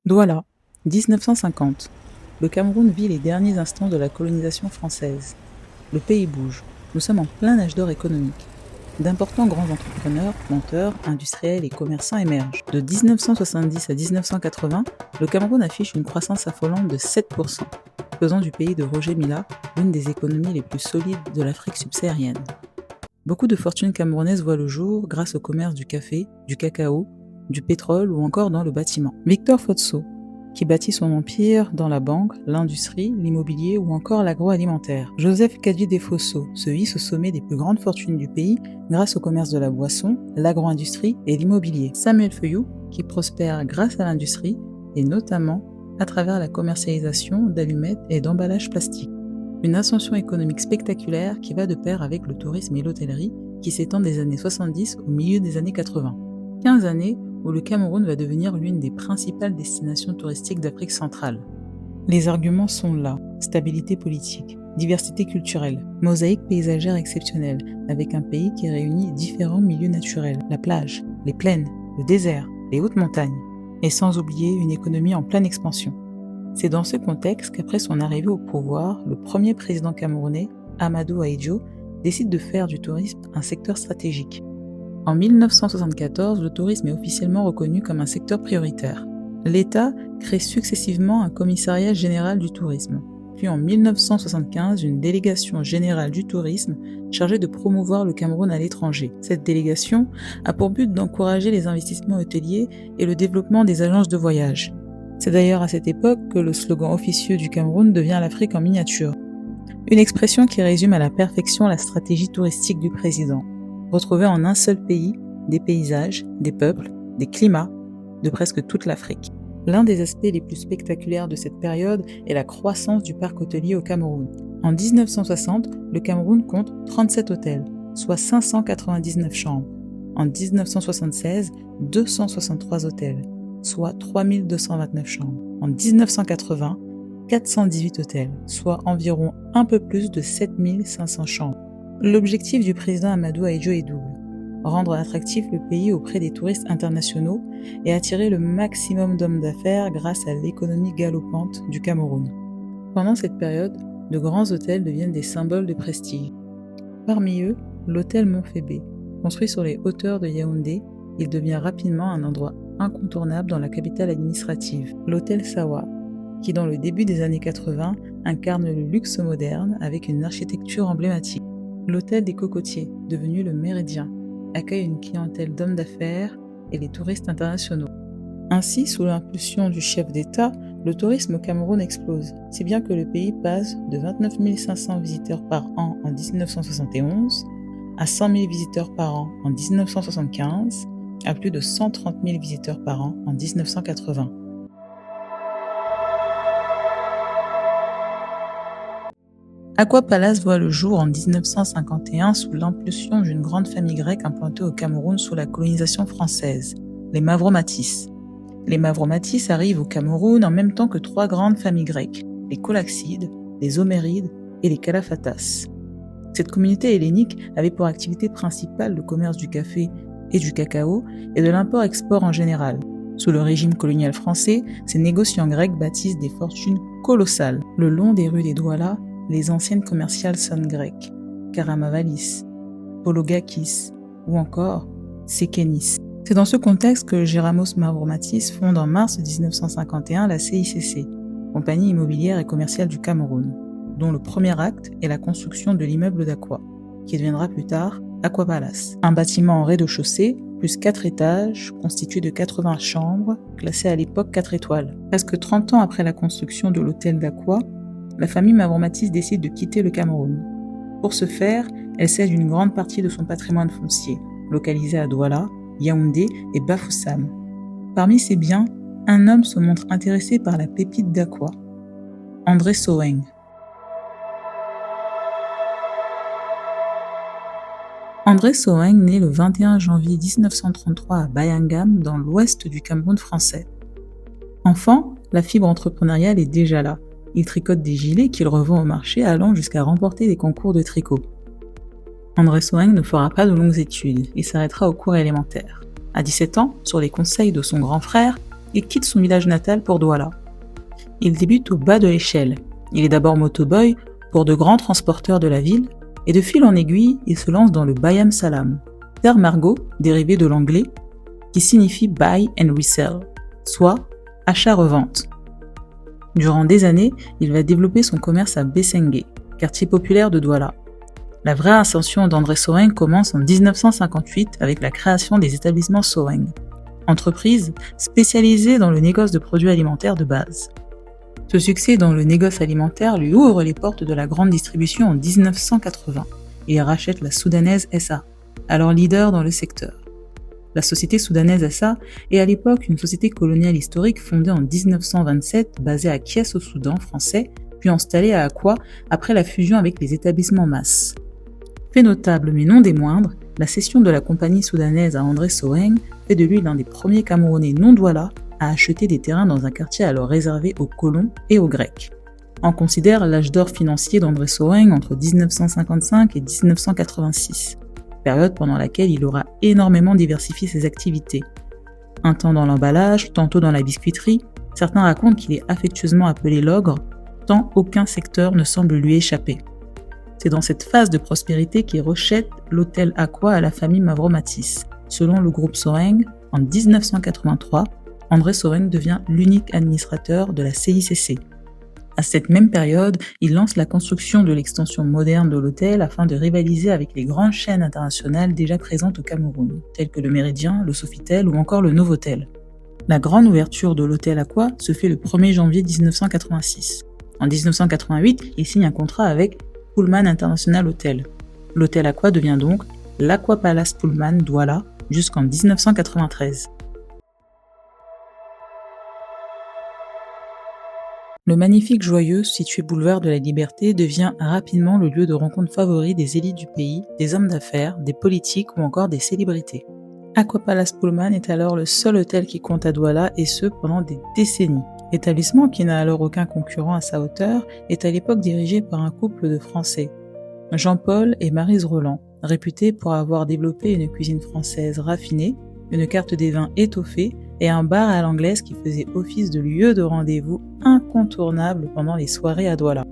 Douala, 1950. Le Cameroun vit les derniers instants de la colonisation française. Le pays bouge. Nous sommes en plein âge d'or économique. D'importants grands entrepreneurs, planteurs, industriels et commerçants émergent. De 1970 à 1980, le Cameroun affiche une croissance affolante de 7%, faisant du pays de Roger Mila l'une des économies les plus solides de l'Afrique subsaharienne. Beaucoup de fortunes camerounaises voient le jour grâce au commerce du café, du cacao, du pétrole ou encore dans le bâtiment. Victor Fotso, qui bâtit son empire dans la banque, l'industrie, l'immobilier ou encore l'agroalimentaire. Joseph Kadji-Defosso se hisse au sommet des plus grandes fortunes du pays grâce au commerce de la boisson, l'agro-industrie et l'immobilier. Samuel Feuillou, qui prospère grâce à l'industrie et notamment à travers la commercialisation d'allumettes et d'emballages plastiques. Une ascension économique spectaculaire qui va de pair avec le tourisme et l'hôtellerie qui s'étend des années 70 au milieu des années 80. 15 années où le Cameroun va devenir l'une des principales destinations touristiques d'Afrique centrale. Les arguments sont là: stabilité politique, diversité culturelle, mosaïque paysagère exceptionnelle, avec un pays qui réunit différents milieux naturels, la plage, les plaines, le désert, les hautes montagnes, et sans oublier une économie en pleine expansion. C'est dans ce contexte qu'après son arrivée au pouvoir, le premier président camerounais, Amadou Ahidjo, décide de faire du tourisme un secteur stratégique. En 1974, le tourisme est officiellement reconnu comme un secteur prioritaire. L'État crée successivement un commissariat général du tourisme, puis en 1975, une délégation générale du tourisme chargée de promouvoir le Cameroun à l'étranger. Cette délégation a pour but d'encourager les investissements hôteliers et le développement des agences de voyage. C'est d'ailleurs à cette époque que le slogan officieux du Cameroun devient l'Afrique en miniature. Une expression qui résume à la perfection la stratégie touristique du président. Retrouver en un seul pays des paysages, des peuples, des climats de presque toute l'Afrique. L'un des aspects les plus spectaculaires de cette période est la croissance du parc hôtelier au Cameroun. En 1960, le Cameroun compte 37 hôtels, soit 599 chambres. En 1976, 263 hôtels, soit 3229 chambres. En 1980, 418 hôtels, soit environ un peu plus de 7500 chambres. L'objectif du président Amadou Ahidjo est double: rendre attractif le pays auprès des touristes internationaux et attirer le maximum d'hommes d'affaires grâce à l'économie galopante du Cameroun. Pendant cette période, de grands hôtels deviennent des symboles de prestige. Parmi eux, l'hôtel Montfébé. Construit sur les hauteurs de Yaoundé, il devient rapidement un endroit incontournable dans la capitale administrative. L'hôtel Sawa, qui dans le début des années 80 incarne le luxe moderne avec une architecture emblématique. L'hôtel des Cocotiers, devenu le Méridien, accueille une clientèle d'hommes d'affaires et les touristes internationaux. Ainsi, sous l'impulsion du chef d'État, le tourisme au Cameroun explose, si bien que le pays passe de 29 500 visiteurs par an en 1971 à 100 000 visiteurs par an en 1975, à plus de 130 000 visiteurs par an en 1980. Aqua Palace voit le jour en 1951 sous l'impulsion d'une grande famille grecque implantée au Cameroun sous la colonisation française, les Mavromatis. Les Mavromatis arrivent au Cameroun en même temps que 3 grandes familles grecques, les Colaxides, les Homérides et les Kalafatas. Cette communauté hellénique avait pour activité principale le commerce du café et du cacao et de l'import-export en général. Sous le régime colonial français, ces négociants grecs bâtissent des fortunes colossales. Le long des rues des Douala, les anciennes commerciales sonnent grecques, Karamavalis, Pologakis ou encore Sekenis. C'est dans ce contexte que Geramos Mavromatis fonde en mars 1951 la CICC, Compagnie immobilière et commerciale du Cameroun, dont le premier acte est la construction de l'immeuble d'Aqua, qui deviendra plus tard Aqua Palace, un bâtiment en rez-de-chaussée plus 4 étages, constitué de 80 chambres, classé à l'époque 4 étoiles. Presque 30 ans après la construction de l'hôtel d'Aqua, la famille Mavromatis décide de quitter le Cameroun. Pour ce faire, elle cède une grande partie de son patrimoine foncier, localisé à Douala, Yaoundé et Bafoussam. Parmi ces biens, un homme se montre intéressé par la pépite d'Aqua, André Soheng. André Soheng naît le 21 janvier 1933 à Bayangam, dans l'ouest du Cameroun français. Enfant, la fibre entrepreneuriale est déjà là. Il tricote des gilets qu'il revend au marché, allant jusqu'à remporter des concours de tricot. André Soheng ne fera pas de longues études et s'arrêtera au cours élémentaire. À 17 ans, sur les conseils de son grand frère, il quitte son village natal pour Douala. Il débute au bas de l'échelle. Il est d'abord motoboy pour de grands transporteurs de la ville, et de fil en aiguille, il se lance dans le Bayam Salam, terme argot dérivé de l'anglais, qui signifie buy and resell, soit achat-revente. Durant des années, il va développer son commerce à Bessengue, quartier populaire de Douala. La vraie ascension d'André Soheng commence en 1958 avec la création des établissements Soheng, entreprise spécialisée dans le négoce de produits alimentaires de base. Ce succès dans le négoce alimentaire lui ouvre les portes de la grande distribution en 1980 et il rachète la Soudanaise SA, alors leader dans le secteur. La société soudanaise SA est à l'époque une société coloniale historique fondée en 1927 basée à Kies au Soudan français, puis installée à Akwa après la fusion avec les établissements MAS. Fait notable mais non des moindres, la cession de la compagnie soudanaise à André Soheng fait de lui l'un des premiers Camerounais non douala à acheter des terrains dans un quartier alors réservé aux colons et aux Grecs. On considère l'âge d'or financier d'André Soheng entre 1955 et 1986, période pendant laquelle il aura énormément diversifié ses activités. Un temps dans l'emballage, tantôt dans la biscuiterie, certains racontent qu'il est affectueusement appelé l'ogre, tant aucun secteur ne semble lui échapper. C'est dans cette phase de prospérité qu'il rachète l'hôtel Akwa à la famille Mavromatis. Selon le groupe Soheng, en 1983, André Soheng devient l'unique administrateur de la CICC. À cette même période, il lance la construction de l'extension moderne de l'hôtel afin de rivaliser avec les grandes chaînes internationales déjà présentes au Cameroun, telles que le Méridien, le Sofitel ou encore le Novotel. La grande ouverture de l'hôtel Akwa se fait le 1er janvier 1986. En 1988, il signe un contrat avec Pullman International Hotel. L'hôtel Akwa devient donc l'Aqua Palace Pullman Douala jusqu'en 1993. Le magnifique joyeux, situé boulevard de la Liberté, devient rapidement le lieu de rencontre favori des élites du pays, des hommes d'affaires, des politiques ou encore des célébrités. Aqua Palace Pullman est alors le seul hôtel qui compte à Douala et ce pendant des décennies. L'établissement, qui n'a alors aucun concurrent à sa hauteur, est à l'époque dirigé par un couple de Français, Jean-Paul et Maryse Roland, réputés pour avoir développé une cuisine française raffinée, une carte des vins étoffée et un bar à l'anglaise qui faisait office de lieu de rendez-vous incontournable pendant les soirées à Douala.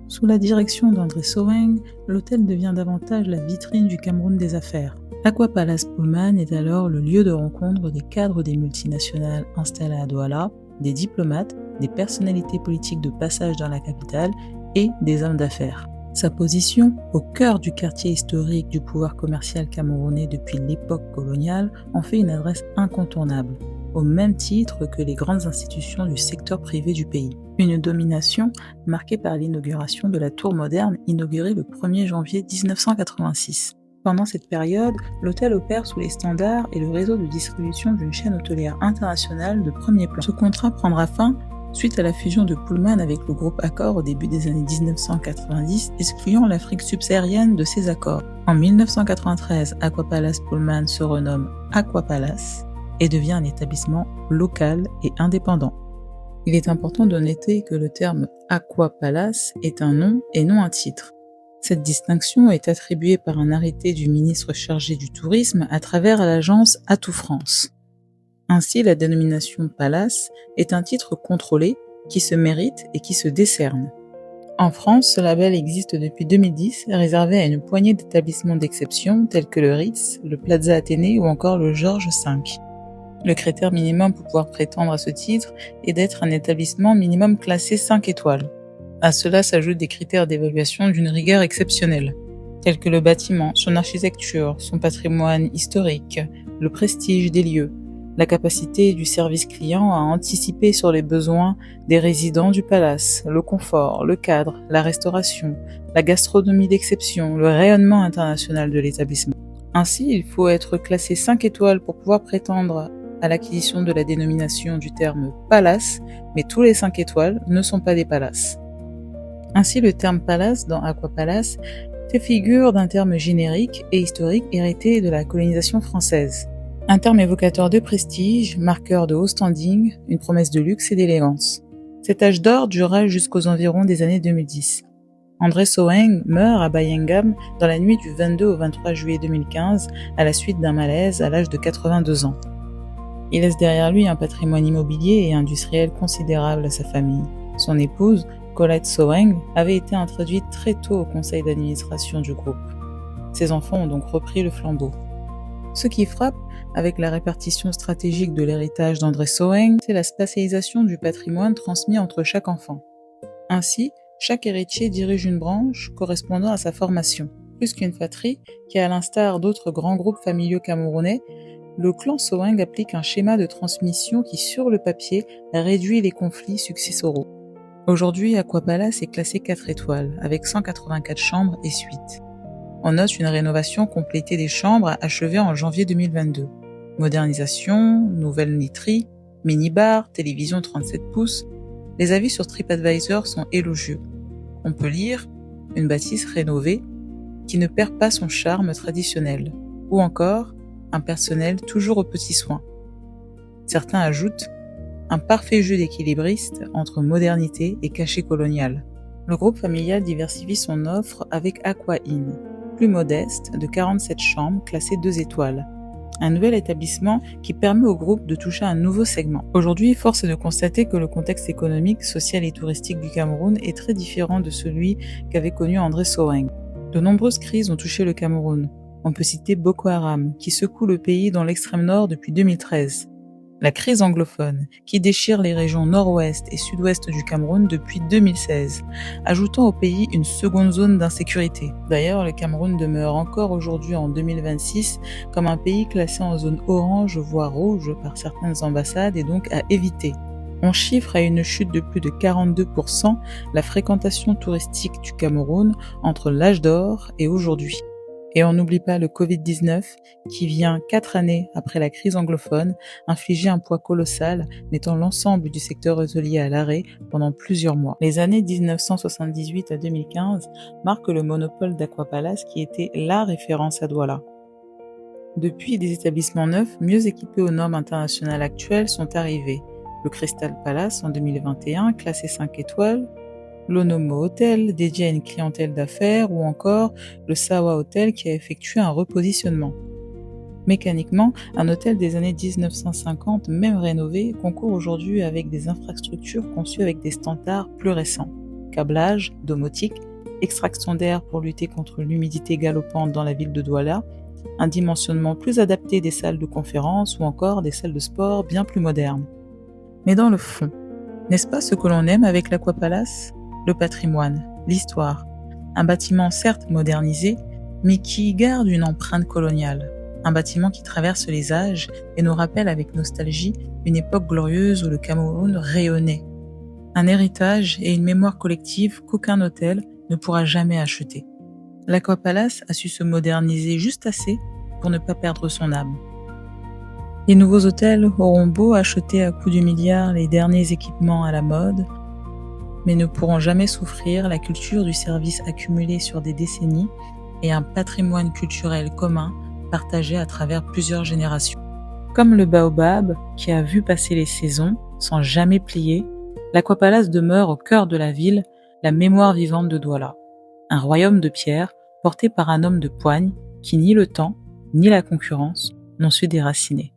Sous la direction d'André Soheng, l'hôtel devient davantage la vitrine du Cameroun des affaires. Aqua Palace Pullman est alors le lieu de rencontre des cadres des multinationales installées à Douala, des diplomates, des personnalités politiques de passage dans la capitale et des hommes d'affaires. Sa position, au cœur du quartier historique du pouvoir commercial camerounais depuis l'époque coloniale, en fait une adresse incontournable, au même titre que les grandes institutions du secteur privé du pays. Une domination marquée par l'inauguration de la tour moderne inaugurée le 1er janvier 1986. Pendant cette période, l'hôtel opère sous les standards et le réseau de distribution d'une chaîne hôtelière internationale de premier plan. Ce contrat prendra fin suite à la fusion de Pullman avec le groupe Accor au début des années 1990, excluant l'Afrique subsaharienne de ces accords. En 1993, Aqua Palace Pullman se renomme Aqua Palace et devient un établissement local et indépendant. Il est important de noter que le terme Aqua Palace est un nom et non un titre. Cette distinction est attribuée par un arrêté du ministre chargé du tourisme à travers l'agence Atout France. Ainsi, la dénomination Palace est un titre contrôlé qui se mérite et qui se décerne. En France, ce label existe depuis 2010, réservé à une poignée d'établissements d'exception tels que le Ritz, le Plaza Athénée ou encore le Georges V. Le critère minimum pour pouvoir prétendre à ce titre est d'être un établissement minimum classé 5 étoiles. À cela s'ajoutent des critères d'évaluation d'une rigueur exceptionnelle, tels que le bâtiment, son architecture, son patrimoine historique, le prestige des lieux, la capacité du service client à anticiper sur les besoins des résidents du palace, le confort, le cadre, la restauration, la gastronomie d'exception, le rayonnement international de l'établissement. Ainsi, il faut être classé 5 étoiles pour pouvoir prétendre à l'acquisition de la dénomination du terme palace, mais tous les 5 étoiles ne sont pas des palaces. Ainsi, le terme palace dans Aqua Palace fait figure d'un terme générique et historique hérité de la colonisation française. Un terme évocateur de prestige, marqueur de haut standing, une promesse de luxe et d'élégance. Cet âge d'or durera jusqu'aux environs des années 2010. André Soheng meurt à Bayengam dans la nuit du 22 au 23 juillet 2015 à la suite d'un malaise à l'âge de 82 ans. Il laisse derrière lui un patrimoine immobilier et industriel considérable à sa famille. Son épouse, Colette Soeng, avait été introduite très tôt au conseil d'administration du groupe. Ses enfants ont donc repris le flambeau. Ce qui frappe, avec la répartition stratégique de l'héritage d'André Soeng, c'est la spatialisation du patrimoine transmis entre chaque enfant. Ainsi, chaque héritier dirige une branche correspondant à sa formation. Plus qu'une fratrie, qui à l'instar d'autres grands groupes familiaux camerounais, le clan Soeng applique un schéma de transmission qui, sur le papier, réduit les conflits successoraux. Aujourd'hui, Aqua Palace est classé 4 étoiles, avec 184 chambres et suites. On note une rénovation complétée des chambres achevée en janvier 2022. Modernisation, nouvelle literie, mini-bar, télévision 37 pouces. Les avis sur TripAdvisor sont élogieux. On peut lire « Une bâtisse rénovée qui ne perd pas son charme traditionnel » ou encore « Un personnel toujours aux petits soins ». Certains ajoutent « Un parfait jeu d'équilibriste entre modernité et cachet colonial ». Le groupe familial diversifie son offre avec Aqua Inn, plus modeste, de 47 chambres, classée 2 étoiles. Un nouvel établissement qui permet au groupe de toucher un nouveau segment. Aujourd'hui, force est de constater que le contexte économique, social et touristique du Cameroun est très différent de celui qu'avait connu André Soeng. De nombreuses crises ont touché le Cameroun. On peut citer Boko Haram, qui secoue le pays dans l'extrême nord depuis 2013. La crise anglophone, qui déchire les régions nord-ouest et sud-ouest du Cameroun depuis 2016, ajoutant au pays une seconde zone d'insécurité. D'ailleurs, le Cameroun demeure encore aujourd'hui en 2026 comme un pays classé en zone orange voire rouge par certaines ambassades et donc à éviter. On chiffre à une chute de plus de 42% la fréquentation touristique du Cameroun entre l'âge d'or et aujourd'hui. Et on n'oublie pas le Covid-19 qui vient 4 années après la crise anglophone infliger un poids colossal, mettant l'ensemble du secteur hôtelier à l'arrêt pendant plusieurs mois. Les années 1978 à 2015 marquent le monopole d'Aqua Palace qui était la référence à Douala. Depuis, des établissements neufs mieux équipés aux normes internationales actuelles sont arrivés. Le Crystal Palace en 2021, classé 5 étoiles, l'Onomo Hotel, dédié à une clientèle d'affaires, ou encore le Sawa Hotel qui a effectué un repositionnement. Mécaniquement, un hôtel des années 1950, même rénové, concourt aujourd'hui avec des infrastructures conçues avec des standards plus récents. Câblage, domotique, extraction d'air pour lutter contre l'humidité galopante dans la ville de Douala, un dimensionnement plus adapté des salles de conférence ou encore des salles de sport bien plus modernes. Mais dans le fond, n'est-ce pas ce que l'on aime avec l'Aqua Palace ? Le patrimoine, l'histoire, un bâtiment certes modernisé, mais qui garde une empreinte coloniale, un bâtiment qui traverse les âges et nous rappelle avec nostalgie une époque glorieuse où le Cameroun rayonnait, un héritage et une mémoire collective qu'aucun hôtel ne pourra jamais acheter. L'Aqua Palace a su se moderniser juste assez pour ne pas perdre son âme. Les nouveaux hôtels auront beau acheter à coups de milliards les derniers équipements à la mode, mais ne pourront jamais souffrir la culture du service accumulé sur des décennies et un patrimoine culturel commun partagé à travers plusieurs générations. Comme le baobab qui a vu passer les saisons sans jamais plier, l'Aqua Palace demeure au cœur de la ville, la mémoire vivante de Douala. Un royaume de pierre porté par un homme de poigne qui ni le temps, ni la concurrence n'ont su déraciner.